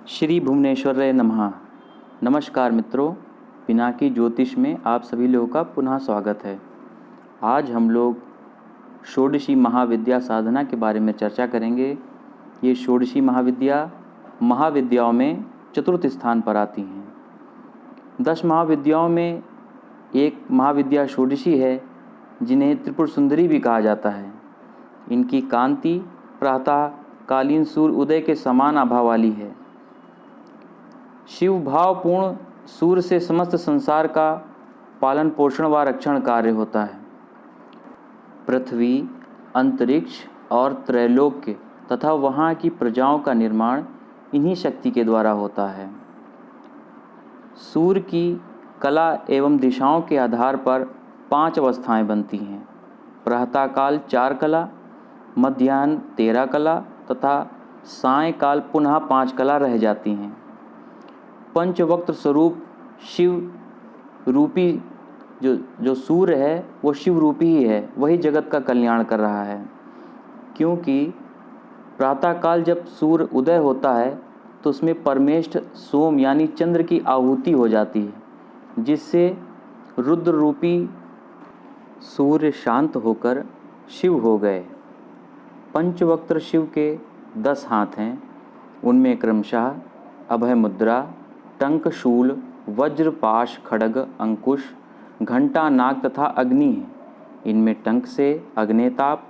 श्री भुवनेश्वराय नमः। नमस्कार मित्रों, पिनाकी ज्योतिष में आप सभी लोगों का पुनः स्वागत है। आज हम लोग षोडशी महाविद्या साधना के बारे में चर्चा करेंगे। ये षोडशी महाविद्याओं में चतुर्थ स्थान पर आती हैं। 10 महाविद्याओं में एक महाविद्या षोडशी है, जिन्हें त्रिपुर सुंदरी भी कहा जाता है। इनकी कांति प्रातः कालीन सूर्य उदय के समान आभा वाली है। शिव भावपूर्ण सूर्य से समस्त संसार का पालन पोषण व रक्षण कार्य होता है। पृथ्वी, अंतरिक्ष और त्रैलोक्य तथा वहाँ की प्रजाओं का निर्माण इन्हीं शक्ति के द्वारा होता है। सूर्य की कला एवं दिशाओं के आधार पर 5 अवस्थाएं बनती हैं। प्रातःकाल 4 कला, मध्याह्न 13 कला तथा सायंकाल पुनः 5 कला रह जाती हैं। पंचवक्त्र स्वरूप शिव रूपी जो सूर्य है वो शिव रूपी ही है, वही जगत का कल्याण कर रहा है। क्योंकि प्रातःकाल जब सूर्य उदय होता है तो उसमें परमेष्ठ सोम यानी चंद्र की आहुति हो जाती है, जिससे रुद्र रूपी सूर्य शांत होकर शिव हो गए। पंचवक्त्र शिव के 10 हाथ हैं। उनमें क्रमशः अभय मुद्रा, टंक, शूल, वज्र, पाश, खड्ग, अंकुश, घंटा, नाग तथा अग्नि है। इनमें टंक से अग्नेताप,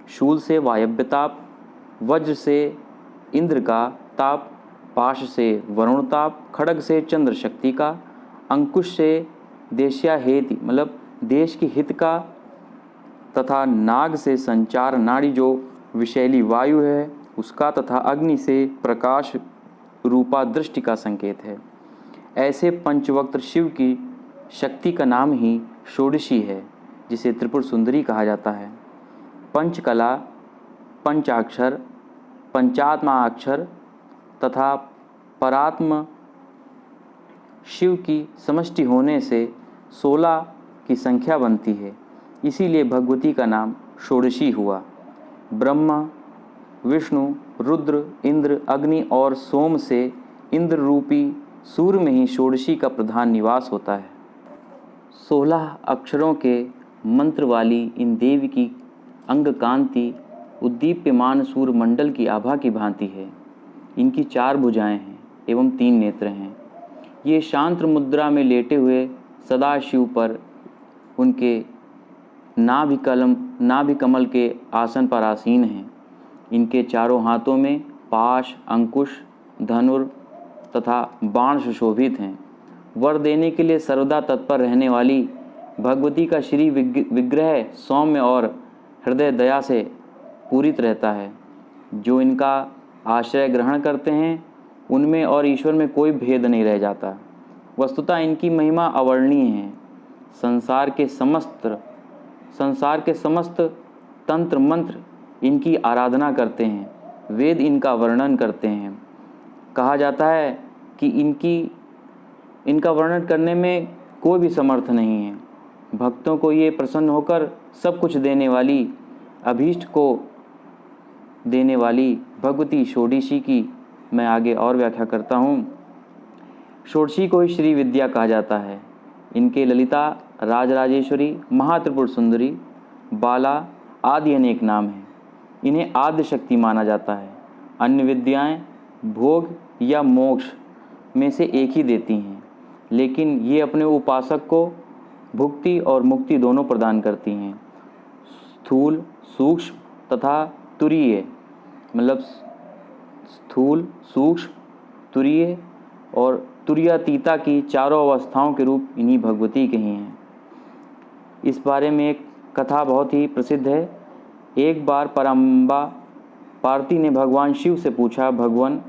शूल से वायव्यताप, वज्र से इंद्र का ताप, पाश से वरुण ताप, खड्ग से चंद्र शक्ति का, अंकुश से देश्याहेति मतलब देश की हित का तथा नाग से संचार नाड़ी जो विषैली वायु है उसका तथा अग्नि से प्रकाश रूपा दृष्टि का संकेत है। ऐसे पंचवक्त्र शिव की शक्ति का नाम ही षोडशी है, जिसे त्रिपुर सुंदरी कहा जाता है। पंचकला, पंचाक्षर, पंचात्मा अक्षर तथा परात्म शिव की समष्टि होने से 16 की संख्या बनती है। इसीलिए भगवती का नाम षोडशी हुआ। ब्रह्मा, विष्णु, रुद्र, इंद्र, अग्नि और सोम से इंद्र रूपी सूर्य में ही षोडशी का प्रधान निवास होता है। 16 अक्षरों के मंत्र वाली इन देवी की अंग कांति उद्दीप्यमान सूर्य मंडल की आभा की भांति है। इनकी 4 भुजाएं हैं एवं 3 नेत्र हैं। ये शांत मुद्रा में लेटे हुए सदाशिव पर उनके नाभि कमल के आसन पर आसीन हैं। इनके चारों हाथों में पाश, अंकुश, धनुर तथा बाण सुशोभित हैं। वर देने के लिए सर्वदा तत्पर रहने वाली भगवती का श्री विग्रह सौम्य और हृदय दया से पूरित रहता है। जो इनका आश्रय ग्रहण करते हैं उनमें और ईश्वर में कोई भेद नहीं रह जाता। वस्तुतः इनकी महिमा अवर्णनीय है। संसार के समस्त तंत्र मंत्र इनकी आराधना करते हैं। वेद इनका वर्णन करते हैं। कहा जाता है कि इनका वर्णन करने में कोई भी समर्थ नहीं है। भक्तों को ये प्रसन्न होकर सब कुछ देने वाली, अभीष्ट को देने वाली भगवती षोडशी की मैं आगे और व्याख्या करता हूँ। षोडशी को ही श्री विद्या कहा जाता है। इनके ललिता, राजराजेश्वरी, महात्रिपुर सुंदरी, बाला आदि अनेक नाम हैं। इन्हें आद्य शक्ति माना जाता है। अन्य विद्याएं भोग या मोक्ष में से एक ही देती हैं, लेकिन ये अपने उपासक को भुक्ति और मुक्ति दोनों प्रदान करती हैं। स्थूल, सूक्ष्म तथा तुरीय मतलब स्थूल, सूक्ष्म, तुरीय और तुरीयातीता की चारों अवस्थाओं के रूप इन्हीं भगवती के ही हैं। इस बारे में एक कथा बहुत ही प्रसिद्ध है। एक बार परम्बा पार्वती ने भगवान शिव से पूछा, भगवान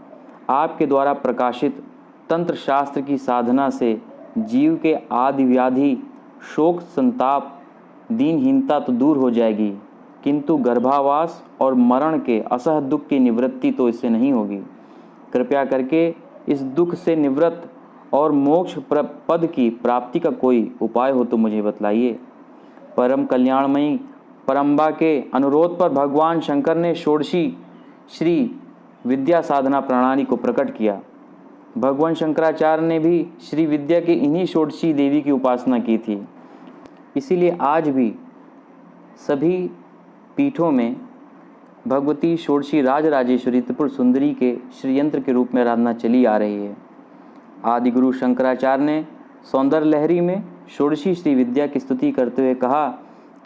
आपके द्वारा प्रकाशित तंत्र शास्त्र की साधना से जीव के आदि व्याधि, शोक, संताप, दीनहीनता तो दूर हो जाएगी, किंतु गर्भावास और मरण के असह दुख की निवृत्ति तो इससे नहीं होगी। कृपया करके इस दुख से निवृत्त और मोक्ष पद की प्राप्ति का कोई उपाय हो तो मुझे बतलाइए। परम कल्याणमयी परम्बा के अनुरोध पर भगवान शंकर ने षोडशी श्री विद्या साधना प्रणाली को प्रकट किया। भगवान शंकराचार्य ने भी श्री विद्या की इन्हीं षोडशी देवी की उपासना की थी। इसीलिए आज भी सभी पीठों में भगवती षोडशी राजराजेश्वरी त्रिपुर सुंदरी के श्रीयंत्र के रूप में आराधना चली आ रही है। आदि गुरु शंकराचार्य ने सौंदर्य लहरी में षोडशी श्री विद्या की स्तुति करते हुए कहा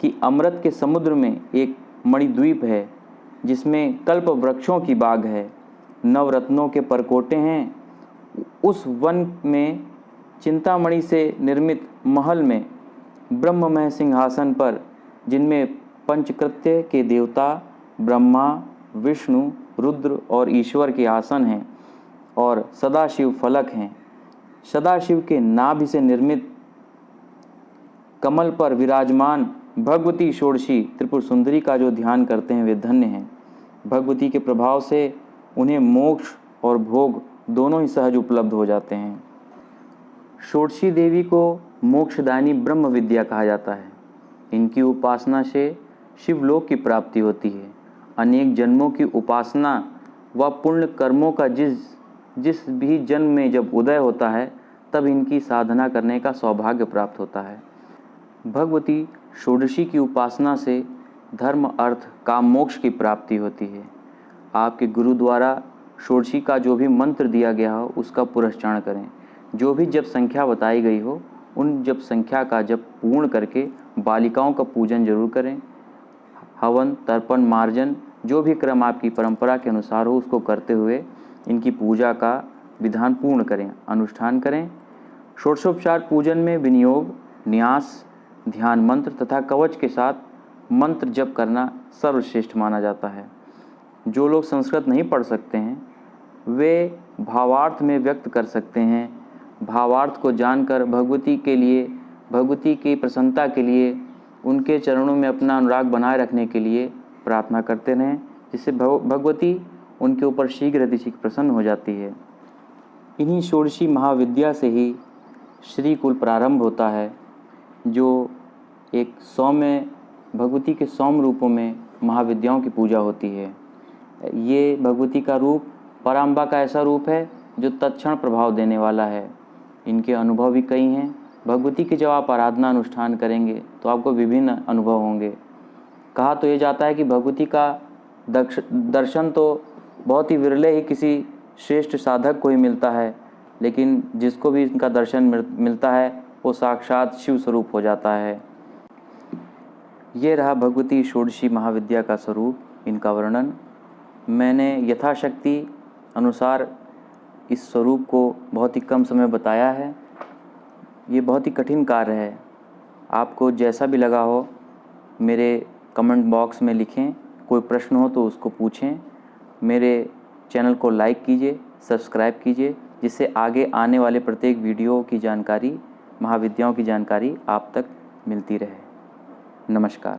कि अमृत के समुद्र में एक मणिद्वीप है जिसमें कल्प वृक्षों की बाग है, नवरत्नों के परकोटे हैं। उस वन में चिंतामणि से निर्मित महल में ब्रह्ममय सिंहासन पर, जिनमें पंचकृत्य के देवता ब्रह्मा, विष्णु, रुद्र और ईश्वर के आसन हैं और सदाशिव फलक हैं। सदाशिव के नाभि से निर्मित कमल पर विराजमान भगवती षोडशी त्रिपुर सुंदरी का जो ध्यान करते हैं वे धन्य हैं। भगवती के प्रभाव से उन्हें मोक्ष और भोग दोनों ही सहज उपलब्ध हो जाते हैं। षोडशी देवी को मोक्षदायिनी ब्रह्म विद्या कहा जाता है। इनकी उपासना से शिवलोक की प्राप्ति होती है। अनेक जन्मों की उपासना व पुण्य कर्मों का जिस भी जन्म में जब उदय होता है तब इनकी साधना करने का सौभाग्य प्राप्त होता है। भगवती षोडशी की उपासना से धर्म, अर्थ, काम, मोक्ष की प्राप्ति होती है। आपके गुरु द्वारा षोडशी का जो भी मंत्र दिया गया हो उसका पुरस्चारण करें। जो भी जप संख्या बताई गई हो उन जप संख्या का जप पूर्ण करके बालिकाओं का पूजन जरूर करें। हवन, तर्पण, मार्जन जो भी क्रम आपकी परंपरा के अनुसार हो उसको करते हुए इनकी पूजा का विधान पूर्ण करें, अनुष्ठान करें। षोडशोपचार पूजन में विनियोग, न्यास, ध्यान मंत्र तथा कवच के साथ मंत्र जप करना सर्वश्रेष्ठ माना जाता है। जो लोग संस्कृत नहीं पढ़ सकते हैं वे भावार्थ में व्यक्त कर सकते हैं। भावार्थ को जानकर भगवती के लिए, भगवती की प्रसन्नता के लिए, उनके चरणों में अपना अनुराग बनाए रखने के लिए प्रार्थना करते रहें, जिससे भगवती उनके ऊपर शीघ्र अतिशीघ्र प्रसन्न हो जाती है। इन्हीं षोडशी महाविद्या से ही श्री कुल प्रारंभ होता है, जो एक सौम्य भगवती के सौम्य रूपों में महाविद्याओं की पूजा होती है। ये भगवती का रूप पराम्बा का ऐसा रूप है जो तत्क्षण प्रभाव देने वाला है। इनके अनुभव भी कई हैं। भगवती की जब आप आराधना अनुष्ठान करेंगे तो आपको विभिन्न अनुभव होंगे। कहा तो ये जाता है कि भगवती का दर्शन तो बहुत ही विरले ही किसी श्रेष्ठ साधक को ही मिलता है, लेकिन जिसको भी इनका दर्शन मिलता है वो साक्षात शिव स्वरूप हो जाता है। ये रहा भगवती षोडशी महाविद्या का स्वरूप, इनका वर्णन। मैंने यथाशक्ति अनुसार इस स्वरूप को बहुत ही कम समय बताया है। ये बहुत ही कठिन कार्य है। आपको जैसा भी लगा हो मेरे कमेंट बॉक्स में लिखें। कोई प्रश्न हो तो उसको पूछें। मेरे चैनल को लाइक कीजिए, सब्सक्राइब कीजिए, जिससे आगे आने वाले प्रत्येक वीडियो की जानकारी, महाविद्याओं की जानकारी आप तक मिलती रहे। नमस्कार।